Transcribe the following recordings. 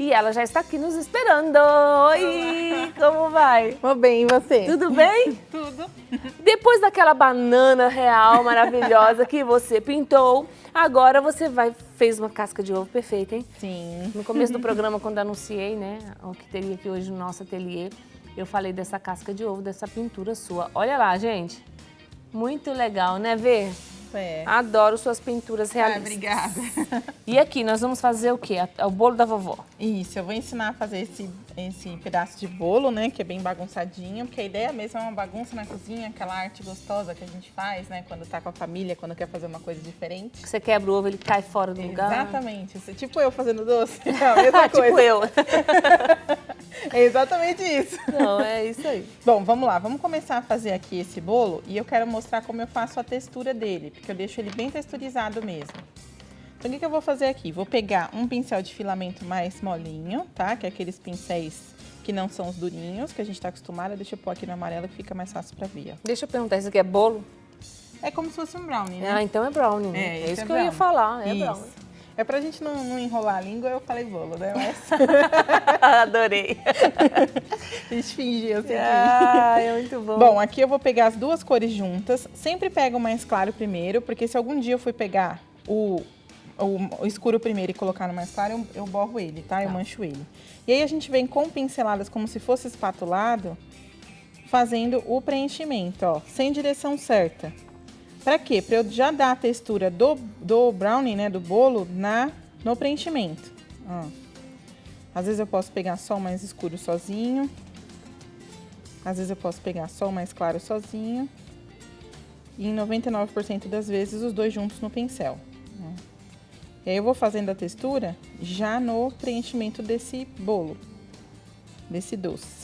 E ela já está aqui nos esperando. Oi, como vai? Vou bem, e você? Tudo bem? Tudo. Depois daquela banana real maravilhosa que você pintou, agora você fez uma casca de ovo perfeita, hein? Sim. No começo do programa, quando anunciei, né, o que teria aqui hoje no nosso ateliê, eu falei dessa casca de ovo, dessa pintura sua. Olha lá, gente. Muito legal, né, Vê? É. Adoro suas pinturas realistas. Obrigada. E aqui, nós vamos fazer o quê? O bolo da vovó. Isso, eu vou ensinar a fazer esse pedaço de bolo, né, que é bem bagunçadinho, porque a ideia mesmo é uma bagunça na cozinha, aquela arte gostosa que a gente faz, né, quando tá com a família, quando quer fazer uma coisa diferente. Você quebra o ovo, ele cai fora do lugar. Exatamente. Tipo eu fazendo doce, é a mesma coisa. Tipo eu. É exatamente isso. Não, é isso aí. Bom, vamos lá. Vamos começar a fazer aqui esse bolo e eu quero mostrar como eu faço a textura dele, porque eu deixo ele bem texturizado mesmo. Então, o que eu vou fazer aqui? Vou pegar um pincel de filamento mais molinho, tá? Que é aqueles pincéis que não são os durinhos, que a gente tá acostumado. Deixa eu pôr aqui no amarelo que fica mais fácil pra ver, ó. Deixa eu perguntar, isso aqui é bolo? É como se fosse um brownie, né? Ah, então é brownie, né? É, É esse isso é que eu ia brownie. falar, é Isso. brownie. É pra gente não enrolar a língua, eu falei bolo, né? Mas Adorei. a gente fingiu assim. Ah, é muito bom. Bom, aqui eu vou pegar as duas cores juntas. Sempre pego o mais claro primeiro, porque se algum dia eu for pegar o escuro primeiro e colocar no mais claro, eu borro ele, tá? Eu mancho ele. E aí a gente vem com pinceladas como se fosse espatulado, fazendo o preenchimento, ó, sem direção certa. Pra quê? Pra eu já dar a textura do brownie, né, do bolo, no preenchimento. Ó. Às vezes eu posso pegar só o mais escuro sozinho. Às vezes eu posso pegar só o mais claro sozinho. E em 99% das vezes os dois juntos no pincel. Né? E aí eu vou fazendo a textura já no preenchimento desse bolo, desse doce.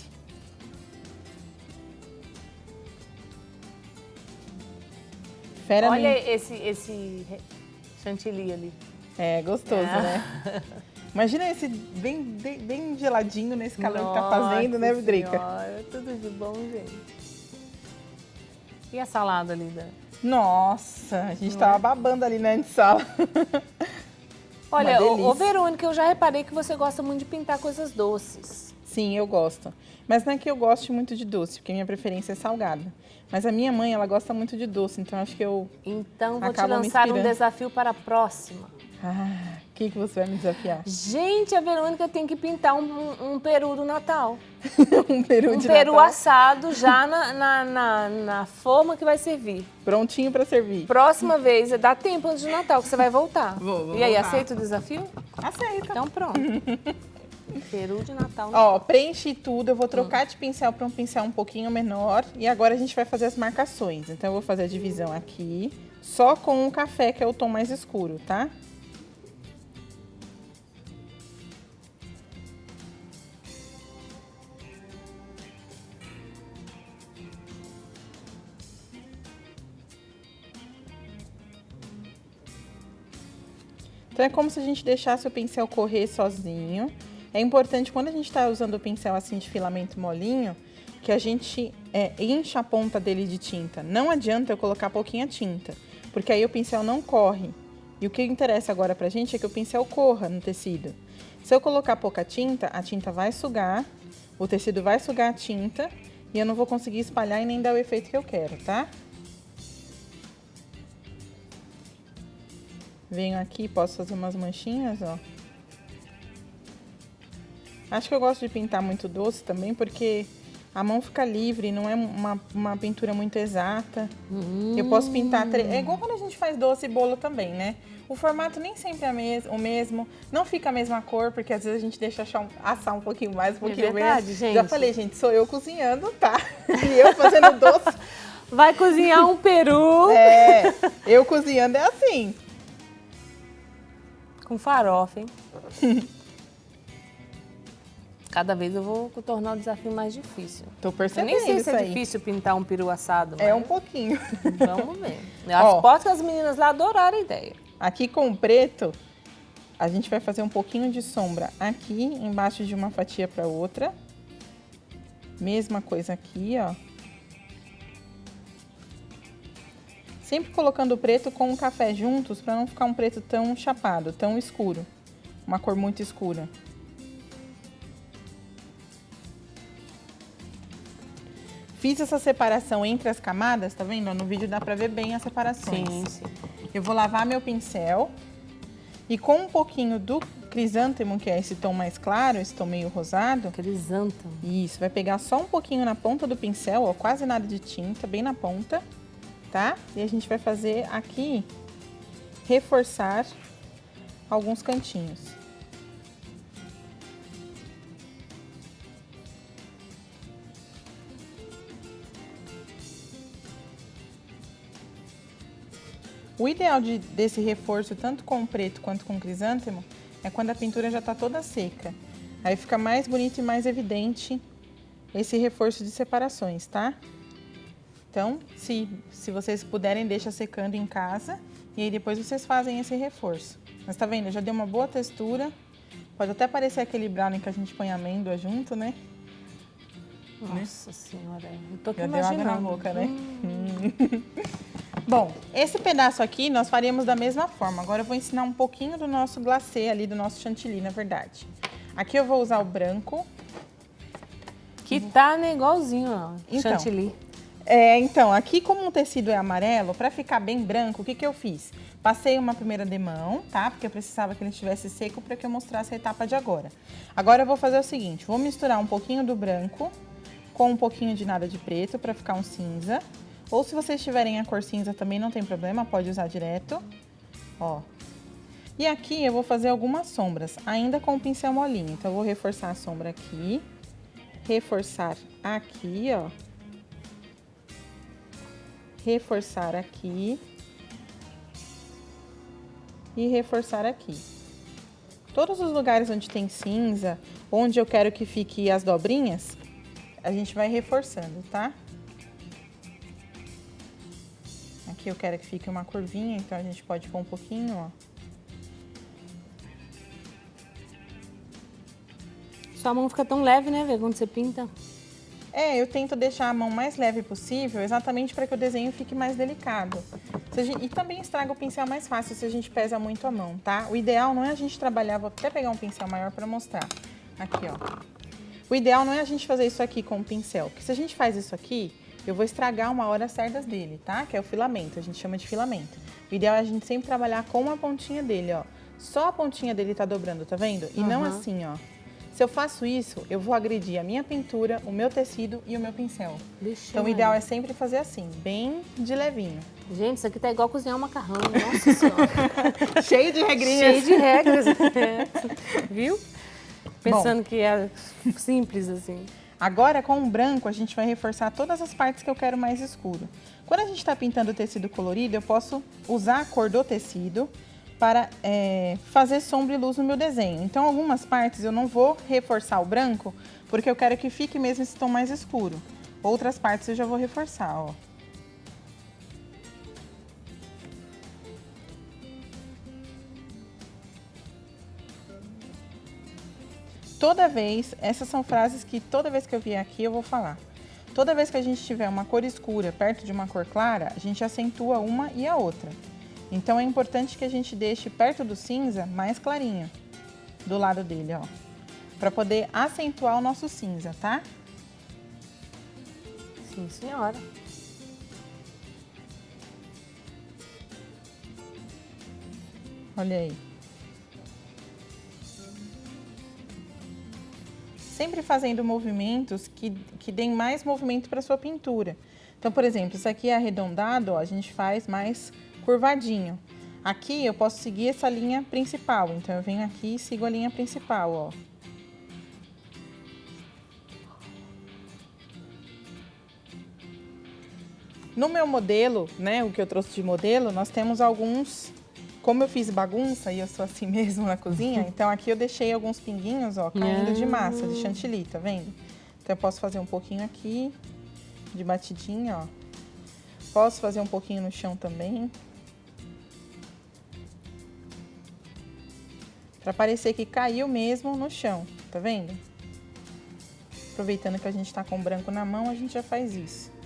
Olha esse chantilly ali. É gostoso, né? Imagina esse bem geladinho nesse calor que tá fazendo, né, Vidrica? Senhora, tudo de bom, gente. E a salada ali? Nossa, a gente tava babando ali na antessala. Olha, ô Verônica, eu já reparei que você gosta muito de pintar coisas doces. Sim, eu gosto. Mas não é que eu goste muito de doce, porque minha preferência é salgada. Mas a minha mãe, ela gosta muito de doce, então acho que eu Então vou te lançar um desafio para a próxima. Ah, o que você vai me desafiar? Gente, a Verônica tem que pintar um peru do Natal. Um peru de peru Natal. assado já na forma que vai servir. Prontinho para servir. Próxima vez, dá tempo antes do Natal que você vai voltar. Vou E aí, voltar. aceita o desafio? Aceita. Então pronto. Peru de Natal. Ó, preenchi tudo, eu vou trocar de pincel para um pincel um pouquinho menor. E agora a gente vai fazer as marcações. Então eu vou fazer a divisão aqui, só com o café, que é o tom mais escuro, tá? Então é como se a gente deixasse o pincel correr sozinho. É importante, quando a gente está usando o pincel assim de filamento molinho, que a gente encha a ponta dele de tinta. Não adianta eu colocar pouquinha tinta, porque aí o pincel não corre. E o que interessa agora pra gente é que o pincel corra no tecido. Se eu colocar pouca tinta, a tinta vai sugar, o tecido vai sugar a tinta e eu não vou conseguir espalhar e nem dar o efeito que eu quero, tá? Venho aqui, posso fazer umas manchinhas, ó. Acho que eu gosto de pintar muito doce também, porque a mão fica livre, não é uma pintura muito exata. Eu posso pintar... É igual quando a gente faz doce e bolo também, né? O formato nem sempre é o mesmo, não fica a mesma cor, porque às vezes a gente deixa assar um pouquinho mais, um pouquinho menos. Gente. Já falei, gente, sou eu cozinhando, tá? E eu fazendo doce. Vai cozinhar um peru. É, eu cozinhando é assim. Com farofa, hein? Cada vez eu vou tornar o desafio mais difícil. Tô Eu percebendo nem sei se isso é aí. difícil pintar um peru assado, mas É um pouquinho. vamos ver. Eu Ó. aposto que as meninas lá adoraram a ideia. Aqui com o preto, a gente vai fazer um pouquinho de sombra aqui, embaixo de uma fatia para outra. Mesma coisa aqui, ó. Sempre colocando o preto com o café juntos, para não ficar um preto tão chapado, tão escuro. Uma cor muito escura. Fiz essa separação entre as camadas, tá vendo? No vídeo dá pra ver bem as separações. Sim, sim. Eu vou lavar meu pincel e com um pouquinho do crisântemo, que é esse tom mais claro, esse tom meio rosado. Crisântemo. Isso, vai pegar só um pouquinho na ponta do pincel, ó, quase nada de tinta, bem na ponta, tá? E a gente vai fazer aqui, reforçar alguns cantinhos. O ideal desse reforço, tanto com o preto quanto com o crisântemo, é quando a pintura já está toda seca. Aí fica mais bonito e mais evidente esse reforço de separações, tá? Então, se vocês puderem, deixa secando em casa e aí depois vocês fazem esse reforço. Mas tá vendo? Já deu uma boa textura. Pode até parecer aquele brownie que a gente põe amêndoa junto, né? Nossa senhora, eu tô aqui Já deu imaginando. água na boca, né? Bom, esse pedaço aqui nós faríamos da mesma forma. Agora eu vou ensinar um pouquinho do nosso glacê ali, do nosso chantilly, na verdade. Aqui eu vou usar o branco. Que tá né, igualzinho, ó, Então. chantilly. Então, aqui como o tecido é amarelo, pra ficar bem branco, o que eu fiz? Passei uma primeira demão, tá? Porque eu precisava que ele estivesse seco para que eu mostrasse a etapa de agora. Agora eu vou fazer o seguinte, vou misturar um pouquinho do branco com um pouquinho de nada de preto para ficar um cinza. Ou se vocês tiverem a cor cinza também não tem problema, pode usar direto, ó. E aqui eu vou fazer algumas sombras, ainda com o pincel molinho. Então eu vou reforçar a sombra aqui, reforçar aqui, ó. Reforçar aqui e reforçar aqui. Todos os lugares onde tem cinza, onde eu quero que fique as dobrinhas, a gente vai reforçando, tá? Aqui eu quero que fique uma curvinha, então a gente pode pôr um pouquinho, ó. Sua mão fica tão leve, né, Vê, quando você pinta. Eu tento deixar a mão mais leve possível, exatamente para que o desenho fique mais delicado. E também estraga o pincel mais fácil se a gente pesa muito a mão, tá? O ideal não é a gente trabalhar, vou até pegar um pincel maior para mostrar. Aqui, ó. O ideal não é a gente fazer isso aqui com o pincel, porque se a gente faz isso aqui, eu vou estragar uma hora as cerdas dele, tá? Que é o filamento, a gente chama de filamento. O ideal é a gente sempre trabalhar com a pontinha dele, ó. Só a pontinha dele tá dobrando, tá vendo? E não assim, ó. Se eu faço isso, eu vou agredir a minha pintura, o meu tecido e o meu pincel. Então, o ideal é sempre fazer assim, bem de levinho. Gente, isso aqui tá igual cozinhar um macarrão, nossa senhora. Cheio de regrinhas. Cheio de regras. Viu? Pensando que é simples assim. Agora, com o branco, a gente vai reforçar todas as partes que eu quero mais escuro. Quando a gente está pintando o tecido colorido, eu posso usar a cor do tecido para fazer sombra e luz no meu desenho. Então, algumas partes eu não vou reforçar o branco, porque eu quero que fique mesmo esse tom mais escuro. Outras partes eu já vou reforçar, ó. Essas são frases que toda vez que eu vier aqui eu vou falar. Toda vez que a gente tiver uma cor escura perto de uma cor clara, a gente acentua uma e a outra. Então é importante que a gente deixe perto do cinza mais clarinho, do lado dele, ó. Pra poder acentuar o nosso cinza, tá? Sim, senhora. Olha aí. Sempre fazendo movimentos que deem mais movimento para sua pintura. Então, por exemplo, isso aqui é arredondado, ó, a gente faz mais curvadinho. Aqui eu posso seguir essa linha principal, então eu venho aqui e sigo a linha principal, ó. No meu modelo, né, o que eu trouxe de modelo, nós temos alguns... Como eu fiz bagunça e eu sou assim mesmo na cozinha, então aqui eu deixei alguns pinguinhos, ó, caindo de massa, de chantilly, tá vendo? Então eu posso fazer um pouquinho aqui, de batidinha, ó. Posso fazer um pouquinho no chão também. Pra parecer que caiu mesmo no chão, tá vendo? Aproveitando que a gente tá com o branco na mão, a gente já faz isso.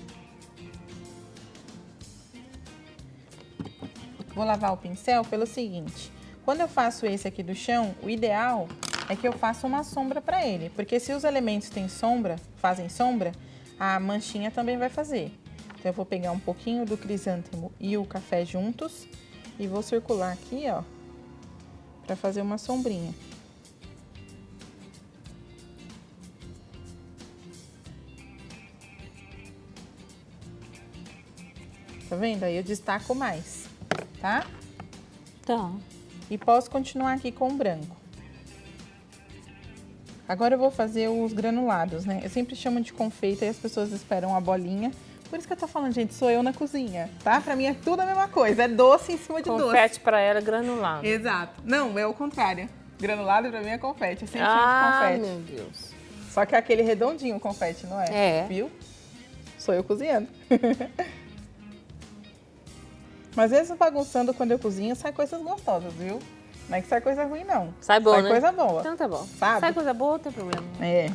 Vou lavar o pincel pelo seguinte, quando eu faço esse aqui do chão, o ideal é que eu faça uma sombra para ele, porque se os elementos têm sombra, fazem sombra, a manchinha também vai fazer. Então, eu vou pegar um pouquinho do crisântemo e o café juntos e vou circular aqui, ó, pra fazer uma sombrinha. Tá vendo? Aí eu destaco mais, tá? Tá. E posso continuar aqui com o branco. Agora eu vou fazer os granulados, né? Eu sempre chamo de confeito e as pessoas esperam a bolinha. Por isso que eu tô falando, gente, sou eu na cozinha, tá? Pra mim é tudo a mesma coisa, é doce em cima de doce. Confete pra ela, granulado. Exato. Não, é o contrário. Granulado pra mim é confete, eu sempre chamo Ah, de confete. meu Deus. Só que é aquele redondinho confete, não é? É. Viu? Sou eu cozinhando. Mas mesmo bagunçando quando eu cozinho, sai coisas gostosas, viu? Não é que sai coisa ruim, não. Sai bom, sai né? coisa boa. Então tá bom. Sabe? Sai coisa boa, não tem problema. É.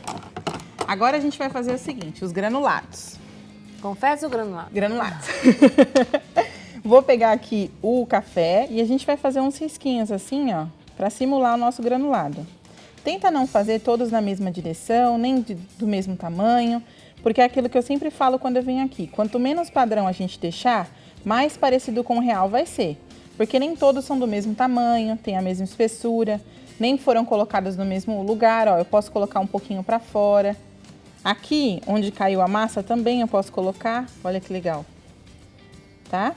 Agora a gente vai fazer o seguinte, os granulados. Confete ou granulado? Granulados. Vou pegar aqui o café e a gente vai fazer uns risquinhos assim, ó, pra simular o nosso granulado. Tenta não fazer todos na mesma direção, nem do mesmo tamanho, porque é aquilo que eu sempre falo quando eu venho aqui. Quanto menos padrão a gente deixar, mais parecido com o real vai ser. Porque nem todos são do mesmo tamanho, tem a mesma espessura, nem foram colocados no mesmo lugar, ó. Eu posso colocar um pouquinho pra fora. Aqui, onde caiu a massa, também eu posso colocar. Olha que legal. Tá?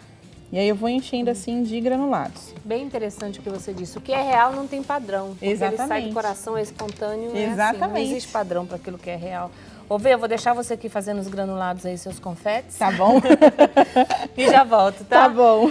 E aí eu vou enchendo assim de granulados. Bem interessante o que você disse. O que é real não tem padrão. Porque Exatamente. ele sai do coração, é espontâneo. É Exatamente. assim, não existe padrão para aquilo que é real. Ô, Vê, eu vou deixar você aqui fazendo os granulados aí, seus confetes. Tá bom? E já volto, tá? Tá bom.